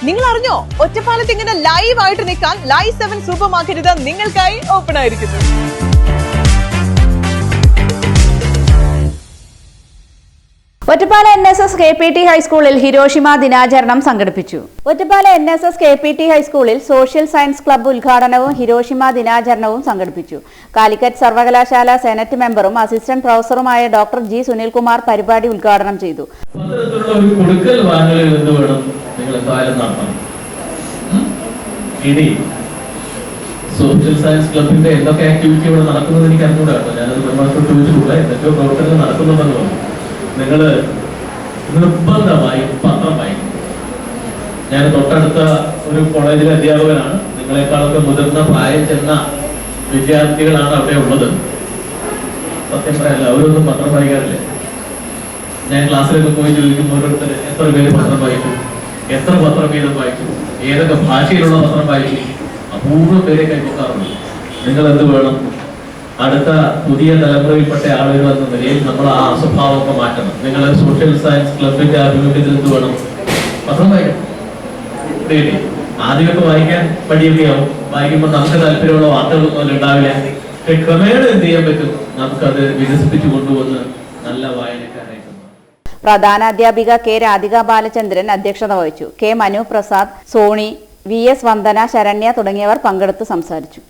നിങ്ങൾ അറിഞ്ഞോ, ഒറ്റപ്പാലത്ത് ഇങ്ങനെ ലൈവ് ആയിട്ട് നിൽക്കാൻ ലൈവ് 7 സൂപ്പർ മാർക്കറ്റ് നിങ്ങൾക്കായി ഓപ്പൺ ആയിരിക്കുന്നു. ഒറ്റപ്പാല NSS KPT ഹൈസ്കൂളിൽ ഹിരോഷിമ ദിനാചരണം സംഘടിപ്പിച്ചു. ഒറ്റപ്പാല NSS KPT ഹൈസ്കൂളിൽ സോഷ്യൽ സയൻസ് ക്ലബ്ബ് ഉദ്ഘാടനവും ഹിരോഷിമ ദിനാചരണവും സംഘടിപ്പിച്ചു. കാലിക്കറ്റ് സർവകലാശാല സെനറ്റ് മെമ്പറും അസിസ്റ്റന്റ് പ്രൊഫസറുമായ ഡോക്ടർ ജി സുനിൽകുമാർ പരിപാടി ഉദ്ഘാടനം ചെയ്തു. സോഷ്യൽ സയൻസ് ക്ലബിന്റെ എന്തൊക്കെ ആക്ടിവിറ്റി ഇവിടെ നടക്കുന്നത് എനിക്ക് അറിഞ്ഞൂടാ. ഞാനത് ചോദിച്ചിട്ടില്ല, എന്തൊക്കെയോ പ്രവർത്തനങ്ങൾ നടക്കുന്നുണ്ടെന്ന് പറഞ്ഞു. നിങ്ങൾ നിർബന്ധമായി പത്രം വായിക്കും. ഞാൻ തൊട്ടടുത്ത ഒരു കോളേജിലെ അധ്യാപകനാണ്. നിങ്ങളെക്കാളൊക്കെ മുതിർന്ന പ്രായം ചെന്ന വിദ്യാർത്ഥികളാണ് അവിടെ ഉള്ളത്. സത്യം പറയല്ല, അവരൊന്നും പത്രം വായിക്കാറില്ല. ഞാൻ ക്ലാസ്സിലൊക്കെ പോയി ചോദിക്കും, ഓരോരുത്തർ എത്ര പേര് പത്രം വായിക്കും, എത്ര പത്രം വീതം വായിക്കും, ഏതൊക്കെ ഭാഷയിലുള്ള പത്രം വായിക്കും, അപൂർവം പേരെ കൈപ്പൊക്കാറുണ്ട്. നിങ്ങൾ എന്ത് വേണം? അടുത്ത പുതിയ തലമുറയിൽപ്പെട്ട ആളുകൾ എന്ന നിലയിൽ നമ്മൾ ആ സ്വഭാവമൊക്കെ മാറ്റണം. നിങ്ങൾ സോഷ്യൽ സയൻസ് ക്ലബിന്റെ ആഭിമുഖ്യത്തിൽ എന്ത് വേണം? പത്രം വായിക്കണം. ആദ്യമൊക്കെ വായിക്കാൻ മടിയൊക്കെയാവും. വായിക്കുമ്പോൾ നമുക്ക് താല്പര്യമുള്ള വാർത്തകളൊന്നും ഉണ്ടാവില്ല. ക്രമേണ എന്ത് ചെയ്യാൻ പറ്റും? നമുക്കത് വികസിപ്പിച്ചു കൊണ്ടുവന്ന് നല്ല വായനക്കാരായിട്ട്. പ്രധാന അധ്യാപിക K രാധിക ബാലചന്ദ്രൻ അധ്യക്ഷത വഹിച്ചു. K മനു പ്രസാദ്, സോണി, VS വന്ദന, ശരണ്യ തുടങ്ങിയവർ പങ്കെടുത്ത് സംസാരിച്ചു.